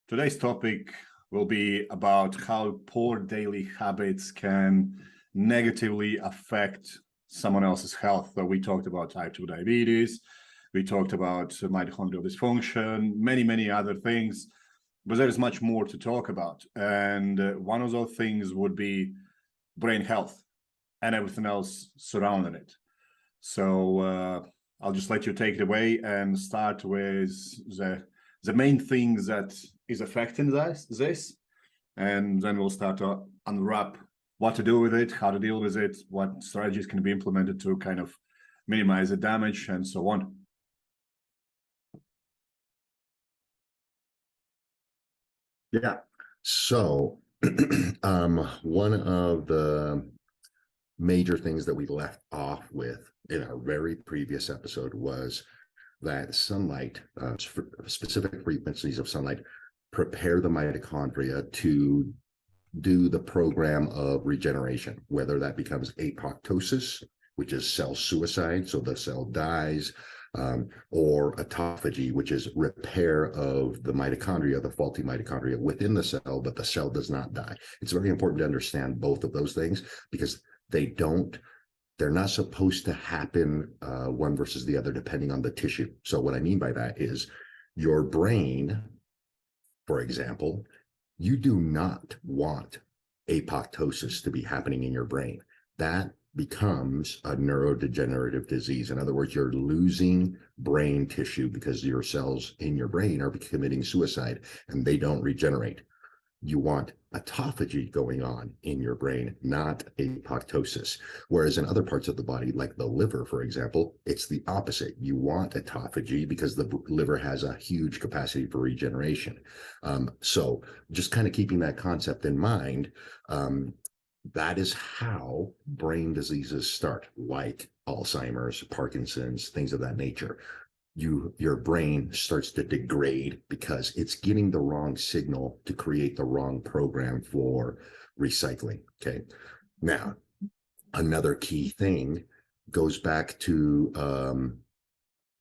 Today's topic will be about how poor daily habits can negatively affect someone else's health. So we talked about type 2 diabetes, we talked about mitochondrial dysfunction, many other things, but there is much more to talk about. And one of those things would be brain health and everything else surrounding it. So I'll just let you take it away and start with the main things that is affecting this, and then we'll start to unwrap what to do with it, how to deal with it, what strategies can be implemented to kind of minimize the damage, and so on. Yeah. So one of the major things that we left off with in our very previous episode was that sunlight, specific frequencies of sunlight, prepare the mitochondria to do the program of regeneration, whether that becomes apoptosis, which is cell suicide, so the cell dies, or autophagy, which is repair of the mitochondria, the faulty mitochondria within the cell, but the cell does not die. It's very important to understand both of those things because they're not supposed to happen one versus the other depending on the tissue. So what I mean by that is your brain, for example, you do not want apoptosis to be happening in your brain. That becomes a neurodegenerative disease. In other words, you're losing brain tissue because your cells in your brain are committing suicide and they don't regenerate. You want autophagy going on in your brain, not apoptosis. Whereas in other parts of the body, like the liver, for example, it's the opposite. You want autophagy because the liver has a huge capacity for regeneration. So just kind of keeping that concept in mind, that is how brain diseases start, like Alzheimer's, Parkinson's, things of that nature. Your brain starts to degrade because it's getting the wrong signal to create the wrong program for recycling. Okay. Now, another key thing goes back to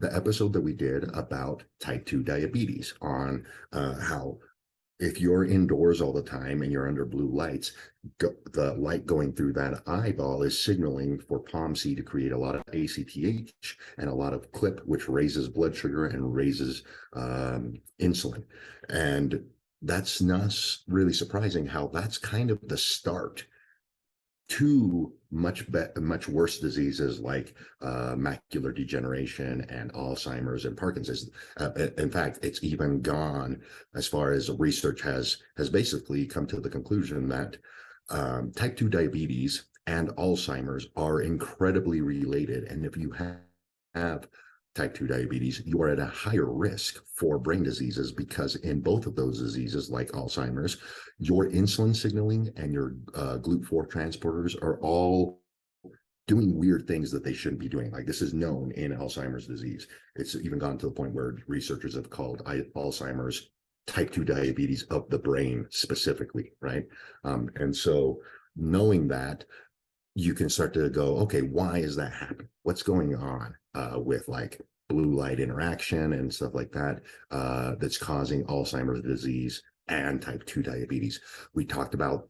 the episode that we did about type 2 diabetes on how if you're indoors all the time and you're under blue lights, the light going through that eyeball is signaling for POMC to create a lot of ACTH and a lot of CLIP, which raises blood sugar and raises insulin. And that's not really surprising how that's kind of the start to much worse diseases like macular degeneration and Alzheimer's and Parkinson's. In fact, it's even gone as far as research has basically come to the conclusion that type 2 diabetes and Alzheimer's are incredibly related. And if you have type 2 diabetes, you are at a higher risk for brain diseases because in both of those diseases, like Alzheimer's, your insulin signaling and your GLUT4 transporters are all doing weird things that they shouldn't be doing. Like this is known in Alzheimer's disease. It's even gone to the point where researchers have called Alzheimer's type 2 diabetes of the brain specifically, right? And so knowing that, you can start to go, okay, why is that happening? What's going on with like blue light interaction and stuff like that that's causing Alzheimer's disease and type 2 diabetes? We talked about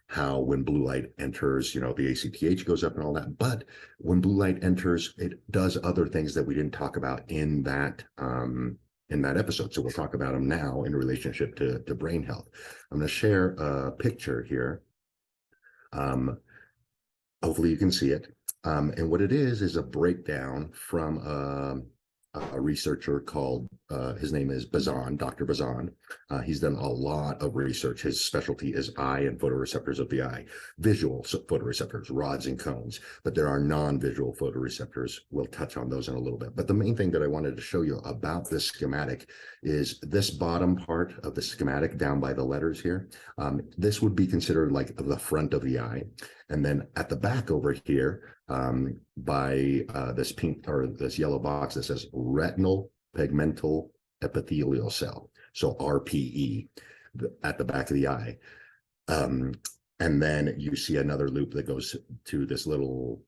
how when blue light enters, the ACTH goes up and all that. But when blue light enters, it does other things that we didn't talk about in that episode. So we'll talk about them now in relationship to brain health. I'm going to share a picture here. Hopefully you can see it. And what it is a breakdown from a researcher called, his name is Bazan, Dr. Bazan. He's done a lot of research. His specialty is eye and photoreceptors of the eye, visual photoreceptors, rods and cones, but there are non-visual photoreceptors. We'll touch on those in a little bit. But the main thing that I wanted to show you about this schematic is this bottom part of the schematic down by the letters here. This would be considered like the front of the eye. And then at the back over here, by this pink or this yellow box that says retinal pigmental epithelial cell, so RPE, at the back of the eye. And then you see another loop that goes to this little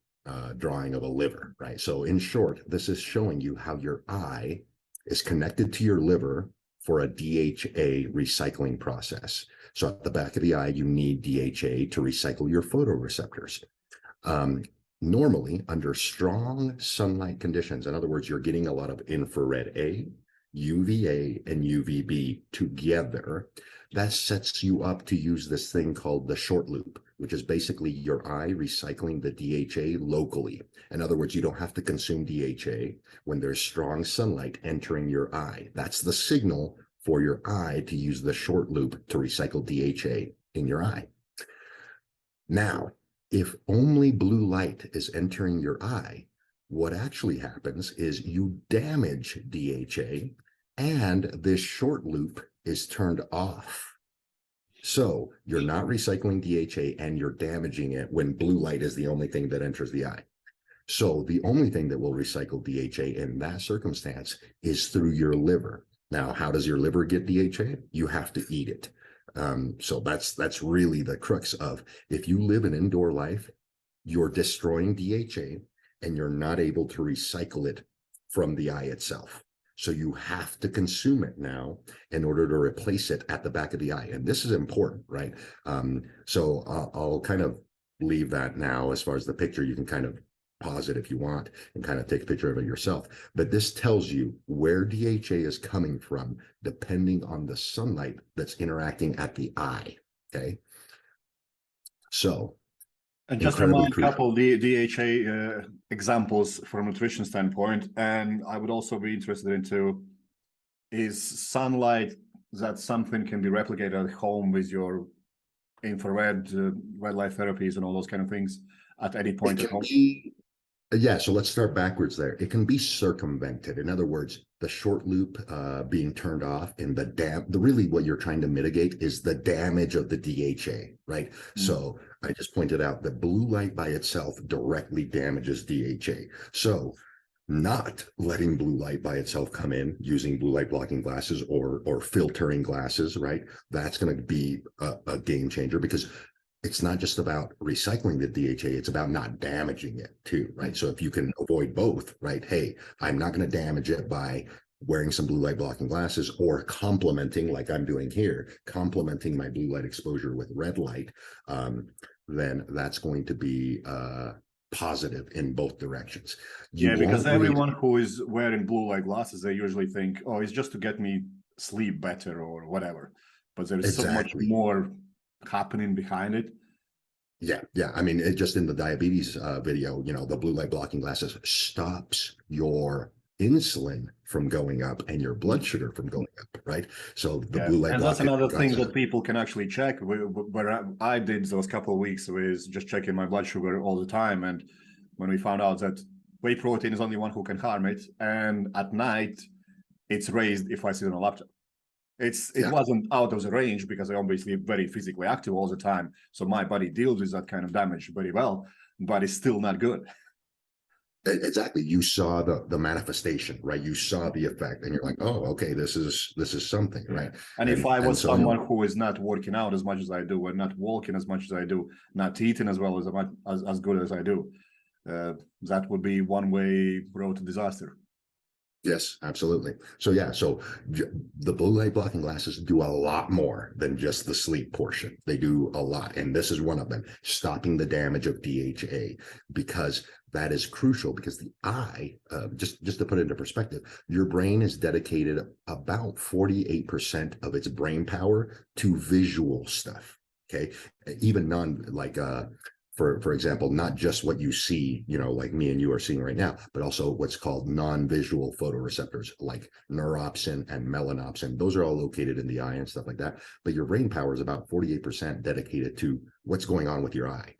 drawing of a liver, right? So in short, this is showing you how your eye is connected to your liver for a DHA recycling process. So at the back of the eye, you need DHA to recycle your photoreceptors. Normally, under strong sunlight conditions, in other words, you're getting a lot of infrared A, UVA, and UVB together, that sets you up to use this thing called the short loop, which is basically your eye recycling the DHA locally. In other words, you don't have to consume DHA when there's strong sunlight entering your eye. That's the signal for your eye to use the short loop to recycle DHA in your eye. Now, if only blue light is entering your eye, what actually happens is you damage DHA and this short loop is turned off. So you're not recycling DHA and you're damaging it when blue light is the only thing that enters the eye. So the only thing that will recycle DHA in that circumstance is through your liver. Now, how does your liver get DHA? You have to eat it. So that's really the crux of, if you live an indoor life, you're destroying DHA and you're not able to recycle it from the eye itself. So you have to consume it now in order to replace it at the back of the eye. And this is important, right? So I'll kind of leave that now as far as the picture. You can kind of pause it if you want and kind of take a picture of it yourself. But this tells you where DHA is coming from, depending on the sunlight that's interacting at the eye, okay? So, and just remind a couple of DHA examples from a nutrition standpoint, and I would also be interested into, is sunlight, that something can be replicated at home with your infrared, red light therapies and all those kind of things at any point at home? Yeah, so let's start backwards there. It can be circumvented. In other words, the short loop being turned off and really what you're trying to mitigate is the damage of the DHA, right? Mm-hmm. So I just pointed out that blue light by itself directly damages DHA. So not letting blue light by itself come in using blue light blocking glasses or filtering glasses, right? That's going to be a game changer, because it's not just about recycling the DHA, it's about not damaging it too, right? So if you can avoid both, right? Hey, I'm not going to damage it by wearing some blue light blocking glasses, or complementing, like I'm doing here, complementing my blue light exposure with red light, then that's going to be positive in both directions. Yeah, because everyone who is wearing blue light glasses, they usually think, oh, it's just to get me sleep better or whatever. But there's so much more happening behind it. Yeah. I mean, just in the diabetes video, the blue light blocking glasses stops your insulin from going up and your blood sugar from going up, right? So the blue light, and that's another thing that people can actually check. Where I did those couple of weeks with just checking my blood sugar all the time, and when we found out that whey protein is only one who can harm it, and at night it's raised if I sit on a laptop. It wasn't out of the range because I'm obviously very physically active all the time. So my body deals with that kind of damage very well, but it's still not good. Exactly. You saw the manifestation, right? You saw the effect and you're like, oh, okay, this is something, right? And if I was someone who is not working out as much as I do, and not walking as much as I do, not eating as well as good as I do, that would be one-way road to disaster. Yes, absolutely. So yeah, so the blue light blocking glasses do a lot more than just the sleep portion. They do a lot. And this is one of them, stopping the damage of DHA, because that is crucial, because the eye, just to put it into perspective, your brain is dedicated about 48% of its brain power to visual stuff. Okay. Even for example, not just what you see, like me and you are seeing right now, but also what's called non-visual photoreceptors like neuropsin and melanopsin. Those are all located in the eye and stuff like that. But your brain power is about 48% dedicated to what's going on with your eye.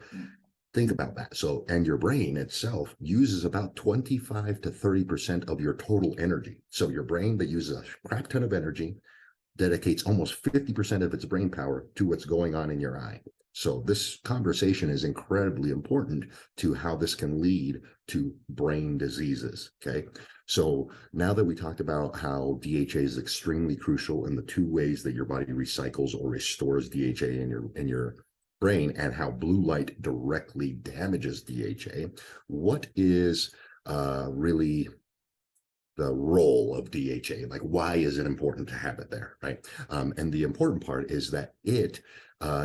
Think about that. So, and your brain itself uses about 25 to 30% of your total energy. So your brain that uses a crap ton of energy dedicates almost 50% of its brain power to what's going on in your eye. So this conversation is incredibly important to how this can lead to brain diseases, okay? So now that we talked about how DHA is extremely crucial in the two ways that your body recycles or restores DHA in your brain, and how blue light directly damages DHA, what is really role of DHA. Like, why is it important to have it there, right? And the important part is that it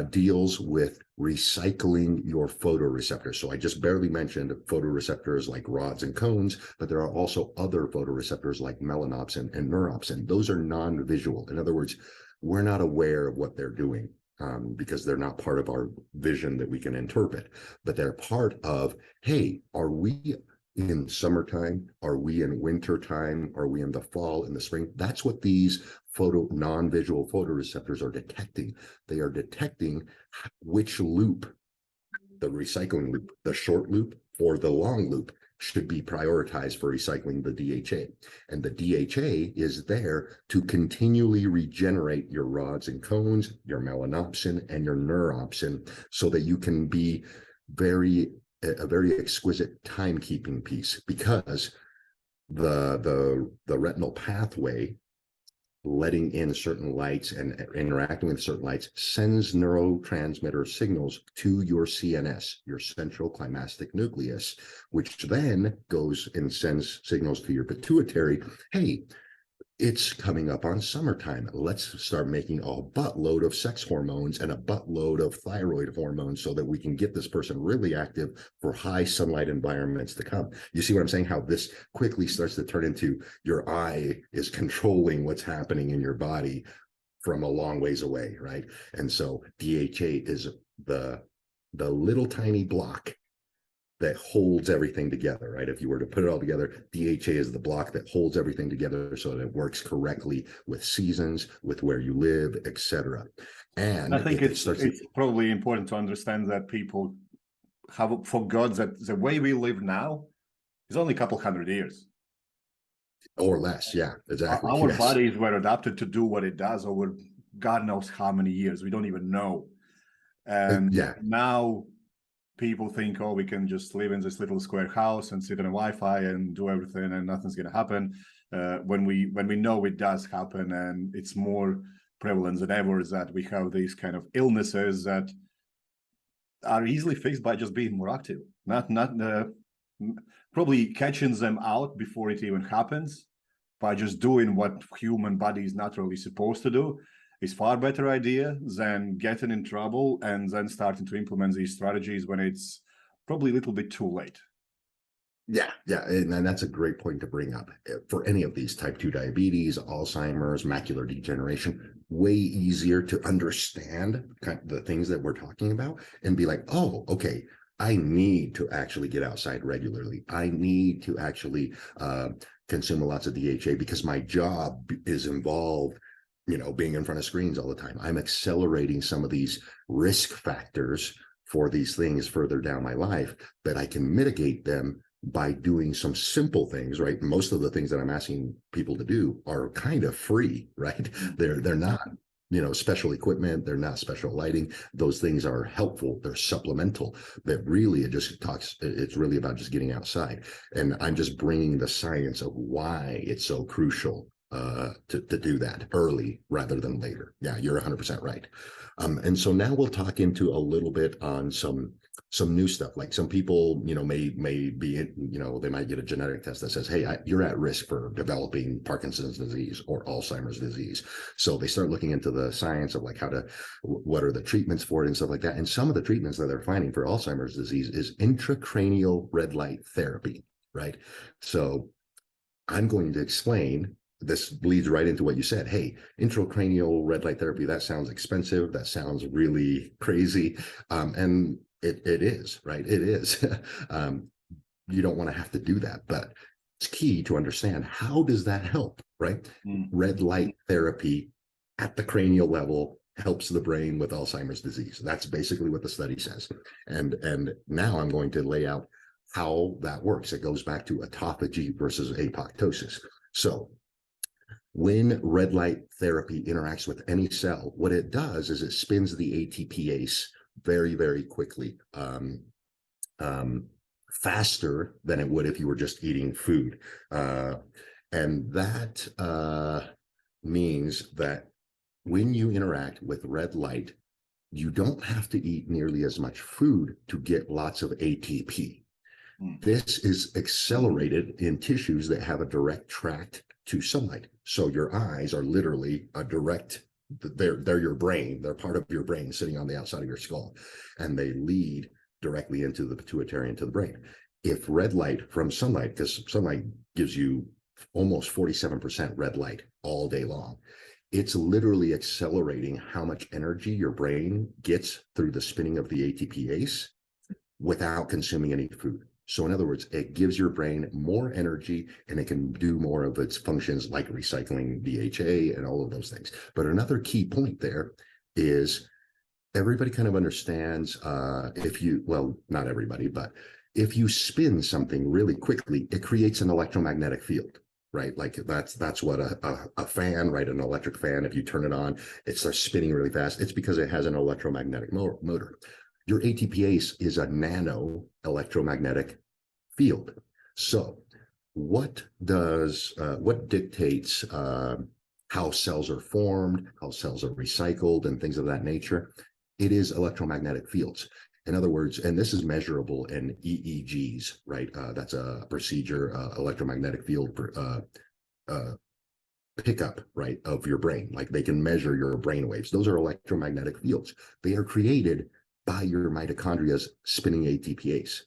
deals with recycling your photoreceptors. So I just barely mentioned photoreceptors like rods and cones, but there are also other photoreceptors like melanopsin and neuropsin. Those are non-visual. In other words, we're not aware of what they're doing. Because they're not part of our vision that we can interpret, but they're part of, hey, are we in summertime? Are we in winter time? Are we in the fall, in the spring? That's what these non-visual photoreceptors are detecting. They are detecting which loop, the recycling loop, the short loop or the long loop, should be prioritized for recycling the DHA. And the DHA is there to continually regenerate your rods and cones, your melanopsin and your neuropsin, so that you can be a very exquisite timekeeping piece, because the retinal pathway letting in certain lights and interacting with certain lights sends neurotransmitter signals to your CNS, your central climactic nucleus, which then goes and sends signals to your pituitary. Hey, it's coming up on summertime. Let's start making a buttload of sex hormones and a buttload of thyroid hormones so that we can get this person really active for high sunlight environments to come. You see what I'm saying? How this quickly starts to turn into your eye is controlling what's happening in your body from a long ways away, right? And so DHA is the little tiny block that holds everything together, right? If you were to put it all together, DHA is the block that holds everything together so that it works correctly with seasons, with where you live, etc. And I think it's probably important to understand that people have forgot that the way we live now is only a couple hundred years. Or less, yeah, exactly. Our bodies were adapted to do what it does over God knows how many years. We don't even know. And now people think, oh, we can just live in this little square house and sit on a Wi-Fi and do everything and nothing's going to happen. When we know it does happen, and it's more prevalent than ever, is that we have these kind of illnesses that are easily fixed by just being more active, not probably catching them out before it even happens by just doing what human body is naturally supposed to do. Is far better idea than getting in trouble and then starting to implement these strategies when it's probably a little bit too late. Yeah, and that's a great point to bring up. For any of these, type 2 diabetes, Alzheimer's, macular degeneration, way easier to understand kind of the things that we're talking about and be like, oh, okay, I need to actually get outside regularly. I need to actually consume lots of DHA because my job is involved, being in front of screens all the time. I'm accelerating some of these risk factors for these things further down my life, but I can mitigate them by doing some simple things, right? Most of the things that I'm asking people to do are kind of free, right? They're not, special equipment. They're not special lighting. Those things are helpful. They're supplemental, but really it's really about just getting outside. And I'm just bringing the science of why it's so crucial to do that early rather than later. Yeah, you're 100% right. And so now we'll talk into a little bit on some new stuff. Like some people, may be, they might get a genetic test that says, hey, you're at risk for developing Parkinson's disease or Alzheimer's disease. So they start looking into the science of like what are the treatments for it and stuff like that. And some of the treatments that they're finding for Alzheimer's disease is intracranial red light therapy, right? So I'm going to explain. This leads right into what you said. Hey, intracranial red light therapy, that sounds expensive. That sounds really crazy. And it is, right? It is. You don't want to have to do that, but it's key to understand how does that help, right? Red light therapy at the cranial level helps the brain with Alzheimer's disease. That's basically what the study says. And now I'm going to lay out how that works. It goes back to autophagy versus apoptosis. So when red light therapy interacts with any cell, what it does is it spins the ATPase very, very quickly, faster than it would if you were just eating food. And that means that when you interact with red light, you don't have to eat nearly as much food to get lots of ATP. This is accelerated in tissues that have a direct tract to sunlight. So your eyes are literally a direct, they're your brain. They're part of your brain sitting on the outside of your skull, and they lead directly into the pituitary, into the brain. If red light from sunlight, because sunlight gives you almost 47% red light all day long, it's literally accelerating how much energy your brain gets through the spinning of the ATPase without consuming any food. So in other words, it gives your brain more energy and it can do more of its functions like recycling DHA and all of those things. But another key point there is everybody kind of understands if you, well, not everybody, but if you spin something really quickly, it creates an electromagnetic field, right? Like that's what a fan, right? An electric fan, if you turn it on, it starts spinning really fast. It's because it has an electromagnetic motor. Your ATPase is a nano electromagnetic field. So what dictates how cells are formed, how cells are recycled, and things of that nature? It is electromagnetic fields. In other words, and this is measurable in EEGs, right? That's a procedure, electromagnetic field pickup, right, of your brain. Like they can measure your brain waves. Those are electromagnetic fields. They are created by your mitochondria's spinning ATPase.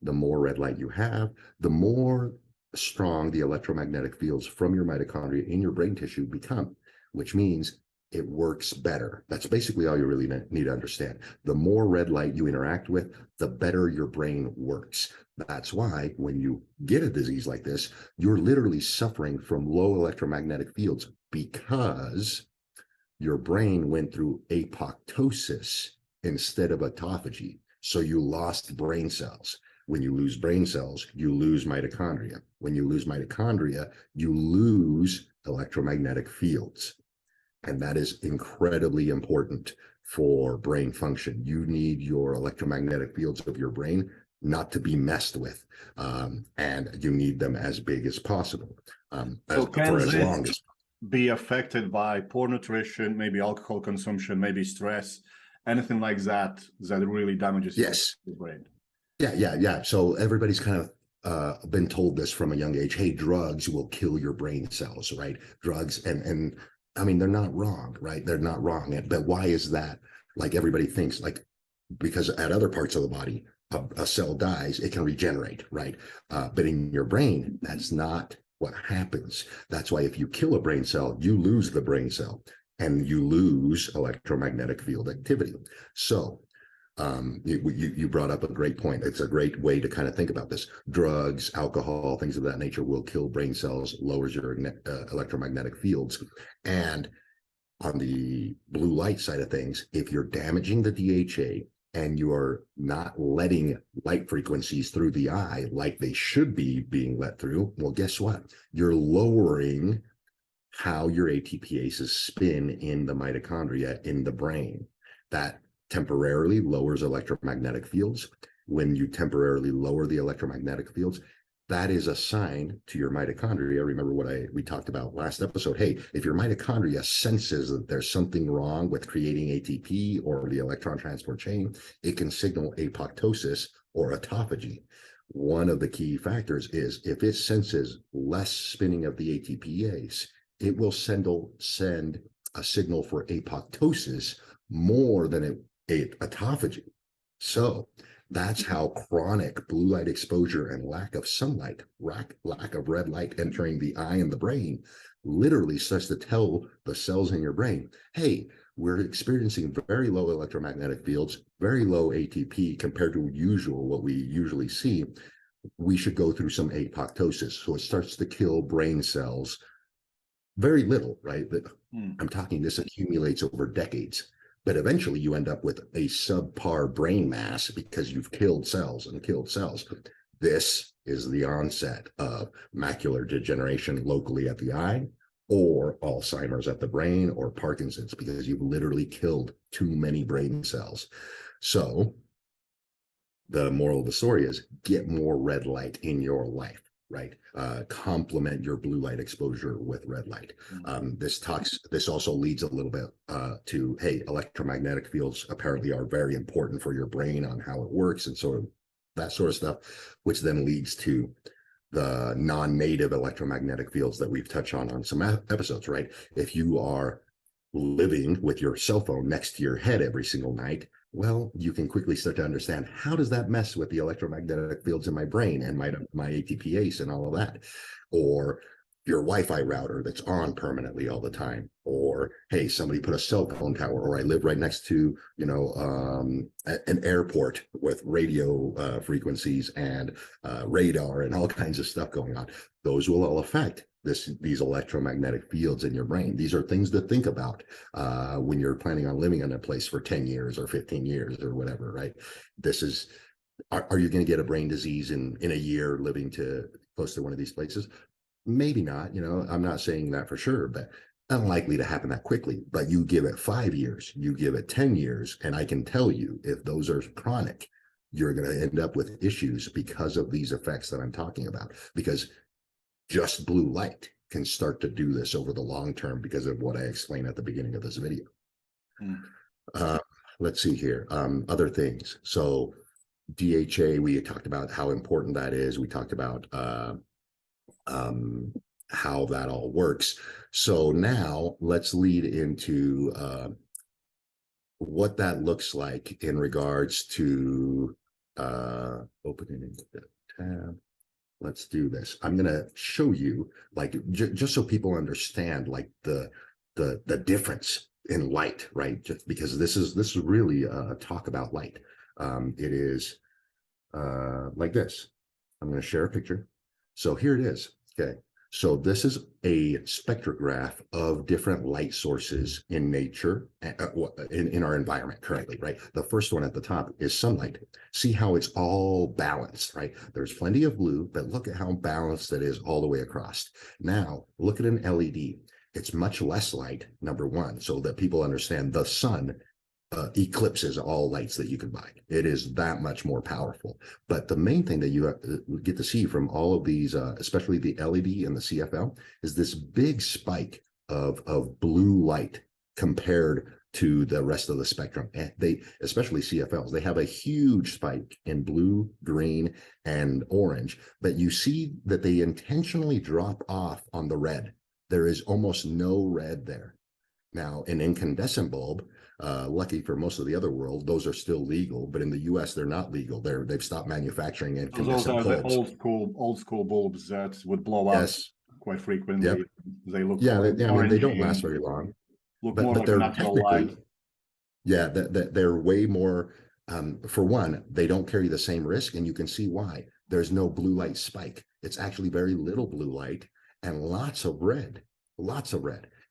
The more red light you have, the more strong the electromagnetic fields from your mitochondria in your brain tissue become, which means it works better. That's basically all you really need to understand. The more red light you interact with, the better your brain works. That's why when you get a disease like this, you're literally suffering from low electromagnetic fields because your brain went through apoptosis instead of autophagy. So you lost brain cells. When you lose brain cells, you lose mitochondria. When you lose mitochondria, you lose electromagnetic fields. And that is incredibly important for brain function. You need your electromagnetic fields of your brain not to be messed with. And you need them as big as possible. So for as long as be affected by poor nutrition, maybe alcohol consumption, maybe stress, anything like that really damages your brain? Yeah. So everybody's kind of been told this from a young age. Hey, drugs will kill your brain cells, right? Drugs, and I mean, they're not wrong, right? They're not wrong. But why is that? Like everybody thinks, like, because at other parts of the body, a cell dies, it can regenerate, right? But in your brain, that's not what happens. That's why if you kill a brain cell, you lose the brain cell and you lose electromagnetic field activity. So you brought up a great point. It's a great way to kind of think about this. Drugs, alcohol, things of that nature will kill brain cells, lowers your electromagnetic fields. And on the blue light side of things, if you're damaging the DHA and you are not letting light frequencies through the eye like they should be being let through, well, guess what? You're lowering how your ATPases spin in the mitochondria in the brain. That temporarily lowers electromagnetic fields. When you temporarily lower the electromagnetic fields, that is a sign to your mitochondria. Remember what we talked about last episode. Hey, if your mitochondria senses that there's something wrong with creating ATP or the electron transport chain, it can signal apoptosis or autophagy. One of the key factors is if it senses less spinning of the ATPase, it will send a signal for apoptosis more than autophagy. So that's how chronic blue light exposure and lack of sunlight, lack of red light entering the eye and the brain, literally starts to tell the cells in your brain, hey, we're experiencing very low electromagnetic fields, very low ATP compared to what we usually see. We should go through some apoptosis. So it starts to kill brain cells. Very little, right? I'm talking this accumulates over decades. But eventually you end up with a subpar brain mass because you've killed cells and killed cells. This is the onset of macular degeneration locally at the eye, or Alzheimer's at the brain, or Parkinson's, because you've literally killed too many brain cells. So the moral of the story is get more red light in your life. Right, complement your blue light exposure with red light. This also leads a little bit to, hey, electromagnetic fields apparently are very important for your brain on how it works, and so that sort of stuff, which then leads to the non-native electromagnetic fields that we've touched on some episodes, right? If you are living with your cell phone next to your head every single night, well, you can quickly start to understand, how does that mess with the electromagnetic fields in my brain and my ATPase and all of that? Or your Wi-Fi router that's on permanently all the time, or hey, somebody put a cell phone tower, or I live right next to, an airport with radio frequencies and radar and all kinds of stuff going on. Those will all affect these electromagnetic fields in your brain. These are things to think about when you're planning on living in a place for 10 years or 15 years or whatever, right? Are you going to get a brain disease in a year living close to one of these places? Maybe not, I'm not saying that for sure, but unlikely to happen that quickly. But you give it 5 years, you give it 10 years, and I can tell you, if those are chronic, you're going to end up with issues because of these effects that I'm talking about. Because just blue light can start to do this over the long term because of what I explained at the beginning of this video. Let's see here, other things. So DHA, we talked about how important that is. We talked about how that all works. So now let's lead into what that looks like in regards to opening the tab. Let's do this. I'm going to show you, like, just so people understand, like the difference in light, right? Just because this is really a talk about light. It is like this. I'm going to share a picture. So here it is. Okay. So this is a spectrograph of different light sources in nature, in our environment currently, right? The first one at the top is sunlight. See how it's all balanced, right? There's plenty of blue, but look at how balanced it is all the way across. Now, look at an LED. It's much less light, number one, so that people understand the sun eclipses all lights that you can buy. It is that much more powerful. But the main thing that you get to see from all of these, especially the LED and the CFL, is this big spike of blue light compared to the rest of the spectrum. And they, especially CFLs, they have a huge spike in blue, green, and orange, but you see that they intentionally drop off on the red. There is almost no red there. Now, an incandescent bulb, lucky for most of the other world, those are still legal, but in the US, they're not legal. They've stopped manufacturing incandescent bulbs. The old school bulbs that would blow up quite frequently. Yep. They look they don't last very long. Look more like natural light. Yeah, they're way more. For one, they don't carry the same risk, and you can see why. There's no blue light spike. It's actually very little blue light and lots of red.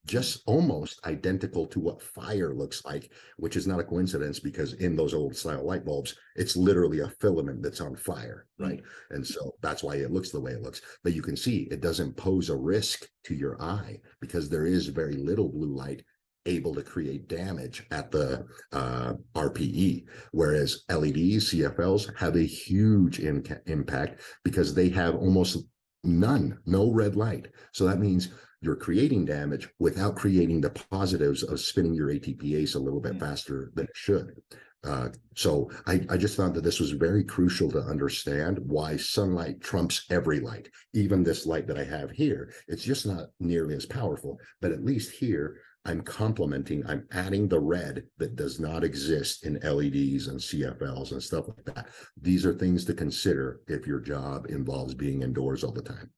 Just almost identical to what fire looks like, which is not a coincidence, because in those old style light bulbs, it's literally a filament that's on fire, right? And so that's why it looks the way it looks. But you can see it doesn't pose a risk to your eye because there is very little blue light able to create damage at the RPE, whereas LEDs, CFLs have a huge impact because they have almost no red light. So that means you're creating damage without creating the positives of spinning your ATPase a little bit faster than it should. So I just thought that this was very crucial to understand why sunlight trumps every light. Even this light that I have here, it's just not nearly as powerful, but at least here I'm adding the red that does not exist in LEDs and CFLs and stuff like that. These are things to consider if your job involves being indoors all the time.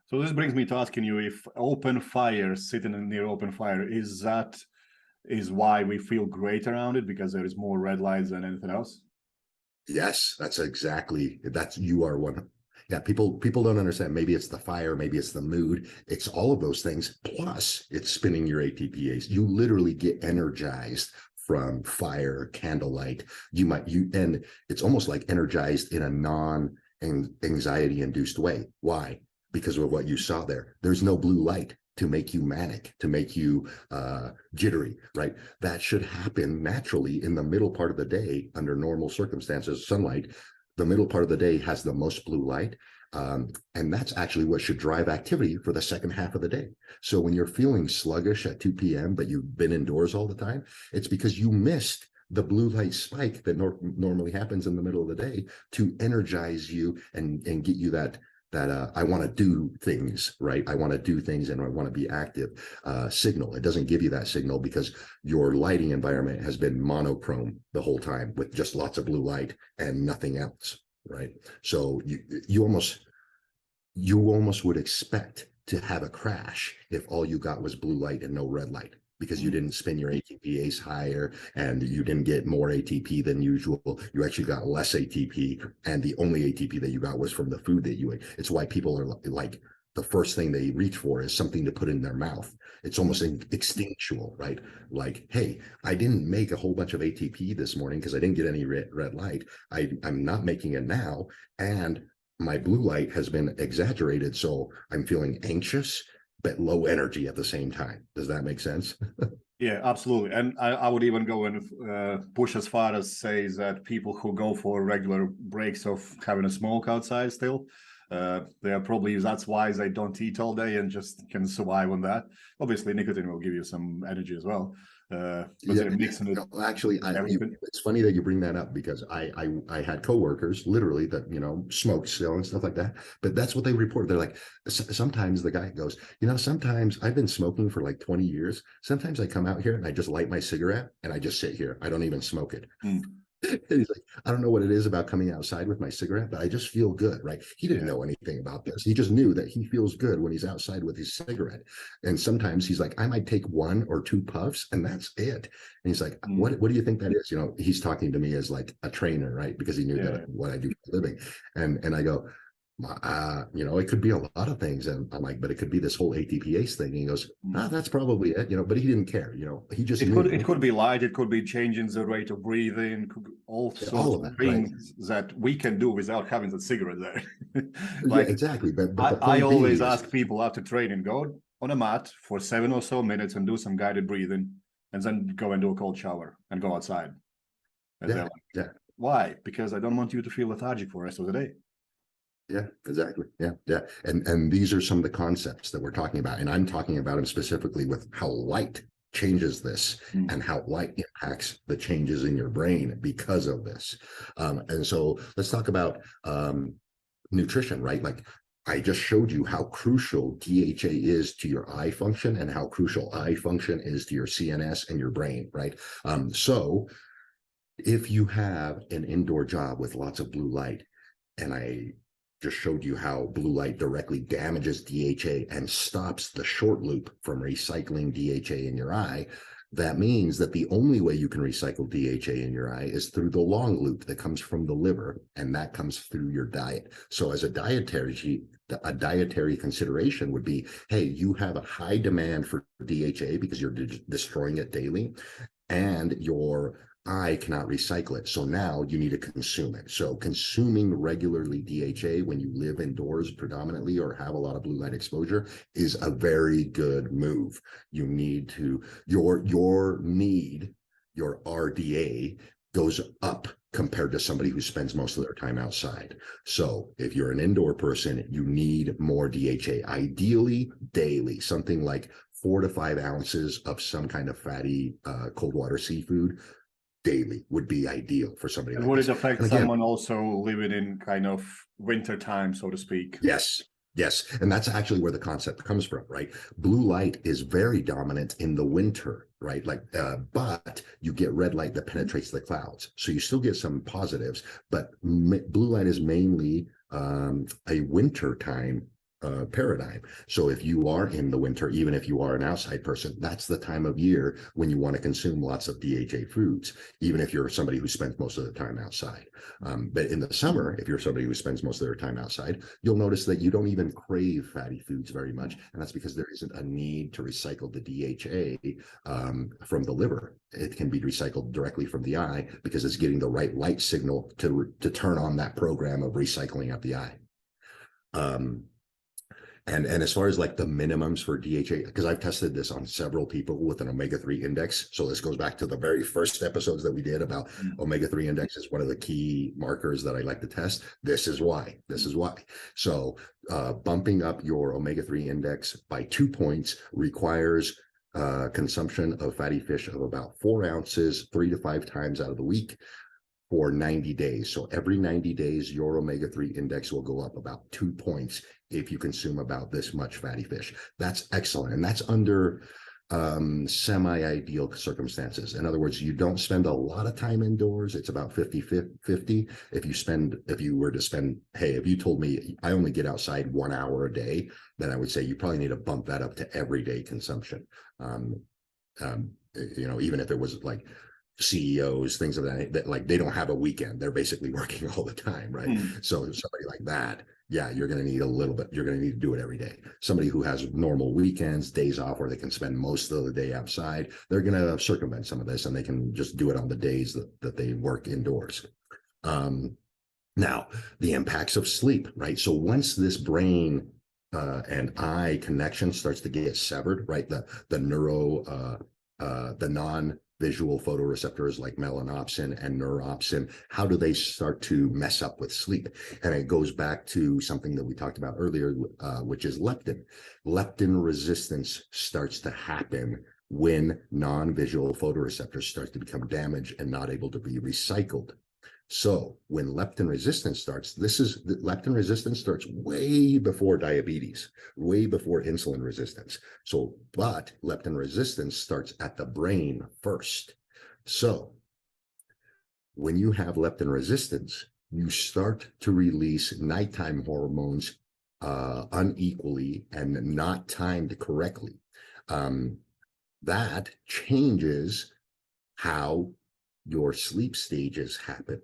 So this brings me to asking you, if open fire, sitting near open fire, is why we feel great around it, because there is more red lights than anything else? Yes, you are one. Yeah, people don't understand. Maybe it's the fire, maybe it's the mood. It's all of those things. Plus, it's spinning your ATPase. You literally get energized from fire, candlelight. And it's almost like energized in a non-anxiety induced way. Why? Because of what you saw there. There's no blue light to make you manic, to make you jittery, right? That should happen naturally in the middle part of the day under normal circumstances. Sunlight, the middle part of the day has the most blue light. And that's actually what should drive activity for the second half of the day. So when you're feeling sluggish at 2 p.m., but you've been indoors all the time, it's because you missed the blue light spike that normally happens in the middle of the day to energize you and get you that I want to do things, right? I want to do things and I want to be active signal. It doesn't give you that signal because your lighting environment has been monochrome the whole time with just lots of blue light and nothing else, right? So you almost would expect to have a crash if all you got was blue light and no red light, because you didn't spin your ATPase higher and you didn't get more ATP than usual. You actually got less ATP, and the only ATP that you got was from the food that you ate. It's why people are like, the first thing they reach for is something to put in their mouth. It's almost instinctual, right? Like, hey, I didn't make a whole bunch of ATP this morning because I didn't get any red light. I'm not making it now, and my blue light has been exaggerated, so I'm feeling anxious but low energy at the same time. Does that make sense? Yeah, absolutely. And I would even go and push as far as say that people who go for regular breaks of having a smoke outside still, they are probably, that's why they don't eat all day and just can survive on that. Obviously, nicotine will give you some energy as well. But they're mixing it. No, actually, it's funny that you bring that up, because I had coworkers literally that, you know, smoked still and stuff like that. But that's what they report. They're like, sometimes the guy goes, you know, sometimes I've been smoking for like 20 years. Sometimes I come out here and I just light my cigarette and I just sit here. I don't even smoke it. And he's like, I don't know what it is about coming outside with my cigarette, but I just feel good, right? He didn't know anything about this. He just knew that he feels good when he's outside with his cigarette. And sometimes he's like, I might take 1 or 2 puffs and that's it. And he's like, what do you think that is? You know, he's talking to me as like a trainer, right? Because he knew that what I do for a living. And I go, you know, it could be a lot of things. And I'm like, but it could be this whole ATPase thing. And he goes, that's probably it, you know, but he didn't care, you know, he just it could be light, it could be changing the rate of breathing, all sorts of things that we can do without having the cigarette there. Like, exactly. But I always ask people after training, go on a mat for 7 or so minutes and do some guided breathing, and then go and do a cold shower and go outside. And why? Because I don't want you to feel lethargic for the rest of the day. Yeah, exactly. Yeah. And these are some of the concepts that we're talking about. And I'm talking about them specifically with how light changes this and how light impacts the changes in your brain because of this. And so let's talk about nutrition, right? Like, I just showed you how crucial DHA is to your eye function and how crucial eye function is to your CNS and your brain, right? So if you have an indoor job with lots of blue light, and I just showed you how blue light directly damages DHA and stops the short loop from recycling DHA in your eye, that means that the only way you can recycle DHA in your eye is through the long loop that comes from the liver, and that comes through your diet. So as a dietary consideration would be, hey, you have a high demand for DHA because you're destroying it daily, and your eye cannot recycle it. So now you need to consume it. So consuming regularly DHA when you live indoors predominantly or have a lot of blue light exposure is a very good move. You need to, your RDA goes up compared to somebody who spends most of their time outside. So if you're an indoor person, you need more DHA, ideally daily, something like 4 to 5 ounces of some kind of fatty cold water seafood daily would be ideal for somebody. And like would this. it affect someone also living in kind of winter time, so to speak? Yes. And that's actually where the concept comes from, right? Blue light is very dominant in the winter, right? Like, but you get red light that penetrates the clouds. So you still get some positives, but blue light is mainly a winter time paradigm. So if you are in the winter, even if you are an outside person, that's the time of year when you want to consume lots of DHA foods, even if you're somebody who spends most of the time outside. But in the summer, if you're somebody who spends most of their time outside, you'll notice that you don't even crave fatty foods very much. And that's because there isn't a need to recycle the DHA from the liver. It can be recycled directly from the eye because it's getting the right light signal to turn on that program of recycling out the eye. And as far as like the minimums for DHA, because I've tested this on several people with an omega-3 index. So this goes back to the very first episodes that we did about omega-3 index is one of the key markers that I like to test. This is why. So bumping up your omega-3 index by 2 points requires consumption of fatty fish of about 4 ounces 3 to 5 times out of the week for 90 days. So every 90 days, your omega-3 index will go up about 2 points if you consume about this much fatty fish. That's excellent. And that's under semi-ideal circumstances. In other words, you don't spend a lot of time indoors. It's about 50-50. If you were to spend, hey, if you told me I only get outside 1 hour a day, then I would say you probably need to bump that up to everyday consumption. Even if it was like CEOs, things of that, like they don't have a weekend. They're basically working all the time, right? So somebody like that, yeah, you're going to need a little bit. You're going to need to do it every day. Somebody who has normal weekends, days off, where they can spend most of the day outside, they're going to circumvent some of this, and they can just do it on the days that they work indoors. Now, the impacts of sleep, right? So once this brain and eye connection starts to get severed, right? The non-visual photoreceptors like melanopsin and neuropsin, how do they start to mess up with sleep? And it goes back to something that we talked about earlier, which is leptin. Leptin resistance starts to happen when non-visual photoreceptors start to become damaged and not able to be recycled. So when leptin resistance starts, leptin resistance starts way before diabetes, way before insulin resistance. But leptin resistance starts at the brain first. So when you have leptin resistance, you start to release nighttime hormones unequally and not timed correctly. That changes how your sleep stages happen.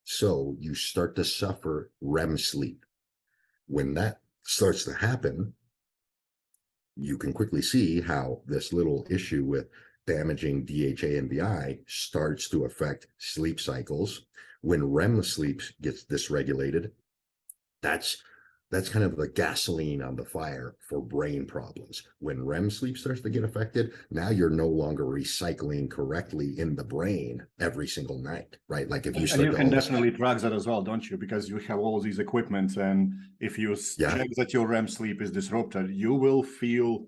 So you start to suffer REM sleep. When that starts to happen, you can quickly see how this little issue with damaging DHA in the eye starts to affect sleep cycles. When REM sleep gets dysregulated, that's kind of the gasoline on the fire for brain problems. When REM sleep starts to get affected, now you're no longer recycling correctly in the brain every single night, right? Like if you start, and you can definitely drug that as well, don't you? Because you have all these equipment, and if you check that your REM sleep is disrupted, you will feel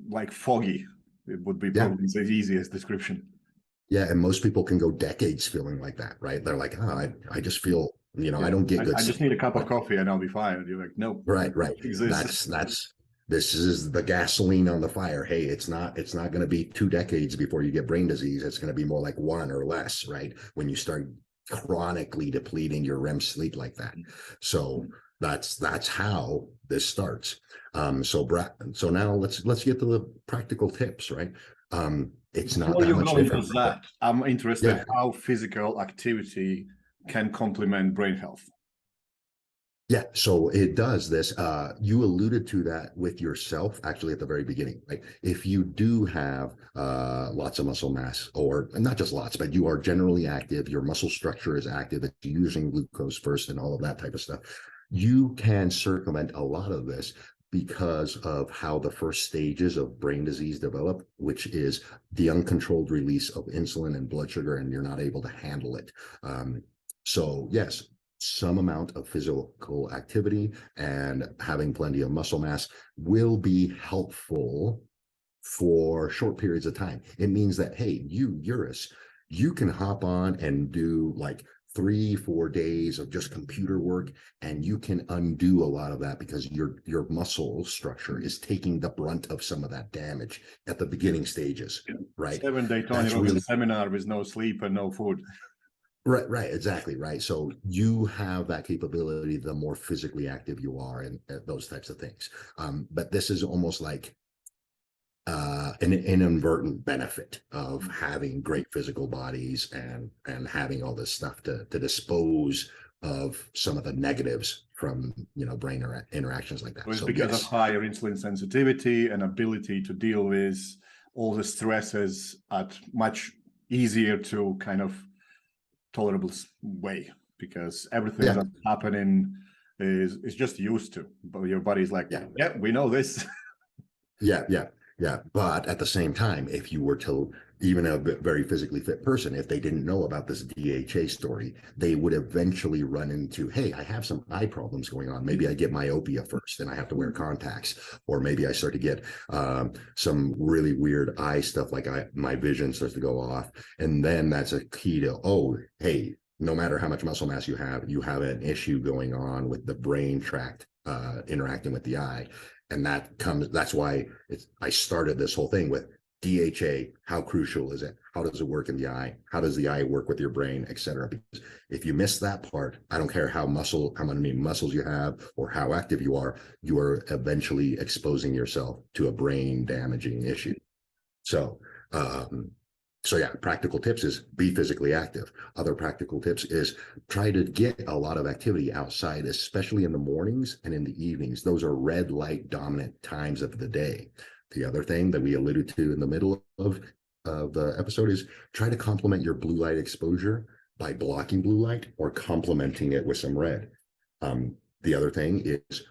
like foggy. It would be probably the easiest description. Yeah, and most people can go decades feeling like that, right? They're like, oh, I just feel, I don't get good I just need a cup of coffee and I'll be fine. And you're like, nope. Right. This is the gasoline on the fire. Hey, it's not going to be 2 decades before you get brain disease. It's going to be more like 1 or less, right? When you start chronically depleting your REM sleep like that. So that's how this starts. So now let's get to the practical tips, right? It's not that much different. That, I'm interested how physical activity can complement brain health. Yeah, so it does this. You alluded to that with yourself actually at the very beginning, right? If you do have lots of muscle mass, or not just lots, but you are generally active, your muscle structure is active, it's using glucose first and all of that type of stuff, you can circumvent a lot of this because of how the first stages of brain disease develop, which is the uncontrolled release of insulin and blood sugar, and you're not able to handle it. So yes, some amount of physical activity and having plenty of muscle mass will be helpful for short periods of time. It means that, hey, Juris, you can hop on and do like 3-4 days of just computer work, and you can undo a lot of that because your muscle structure is taking the brunt of some of that damage at the beginning stages, right? 7-day Tony Robbins seminar with no sleep and no food. Right, exactly, right. So you have that capability the more physically active you are, and those types of things. But this is almost like an inadvertent benefit of having great physical bodies and having all this stuff to dispose of some of the negatives from brain interactions like that. So it's because of higher insulin sensitivity and ability to deal with all the stresses at much easier to kind of tolerable way, because everything that's happening is just used to, but your body's like, yeah, we know this. Yeah. Yeah, but at the same time, if you were to, even a very physically fit person, if they didn't know about this DHA story, they would eventually run into, hey, I have some eye problems going on. Maybe I get myopia first and I have to wear contacts, or maybe I start to get some really weird eye stuff, like my vision starts to go off. And then that's a key to, oh, hey, no matter how much muscle mass you have an issue going on with the brain tract interacting with the eye. And that's why I started this whole thing with DHA. How crucial is it? How does it work in the eye? How does the eye work with your brain, et cetera? Because if you miss that part, I don't care how many muscles you have or how active you are eventually exposing yourself to a brain damaging issue. So yeah, practical tips is be physically active. Other practical tips is try to get a lot of activity outside, especially in the mornings and in the evenings. Those are red light dominant times of the day. The other thing that we alluded to in the middle of the episode is try to complement your blue light exposure by blocking blue light or complementing it with some red. The other thing is,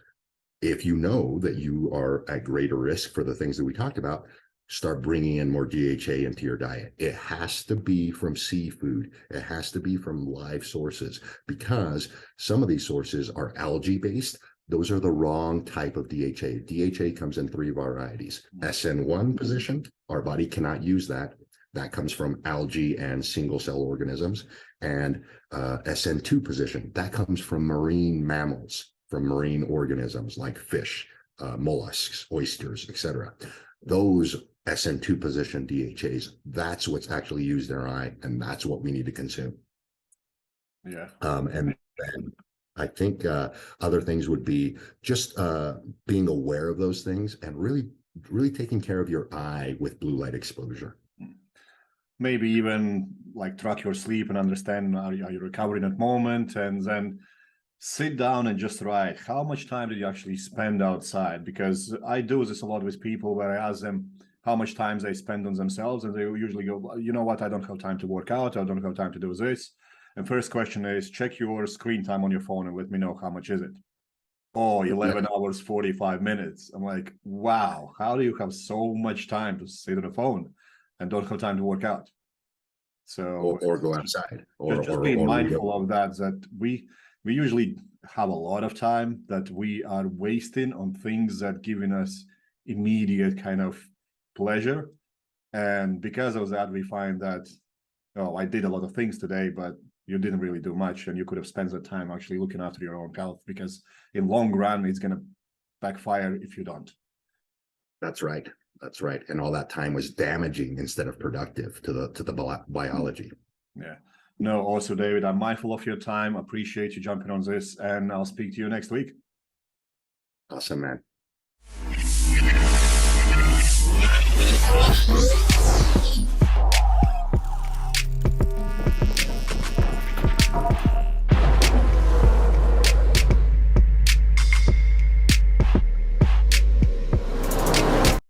if you know that you are at greater risk for the things that we talked about, start bringing in more DHA into your diet. It has to be from seafood. It has to be from live sources, because some of these sources are algae based. Those are the wrong type of DHA. DHA comes in 3 varieties. SN1 position, our body cannot use that. That comes from algae and single cell organisms. And SN2 position, that comes from marine mammals, from marine organisms like fish, mollusks, oysters, etc. Those SN2 position DHAs, that's what's actually used in our eye, and that's what we need to consume. Yeah. And then I think other things would be just being aware of those things and really taking care of your eye with blue light exposure. Maybe even like track your sleep and understand, are you recovering at the moment, and then sit down and just write how much time did you actually spend outside. Because I do this a lot with people, where I ask them how much time they spend on themselves, and they usually go, you know what, I don't have time to work out, I don't have time to do this. And first question is, check your screen time on your phone and let me know how much is it. Oh, 11 hours 45 minutes. I'm like, wow, how do you have so much time to sit on the phone and don't have time to work out? So or go outside, or just being mindful of that we usually have a lot of time that we are wasting on things that giving us immediate kind of pleasure. And because of that, we find that, oh, I did a lot of things today, but you didn't really do much, and you could have spent the time actually looking after your own health, because in long run it's going to backfire if you don't. That's right. That's right. And all that time was damaging instead of productive to the biology. Yeah. No, also, David, I'm mindful of your time. Appreciate you jumping on this, and I'll speak to you next week. Awesome, man.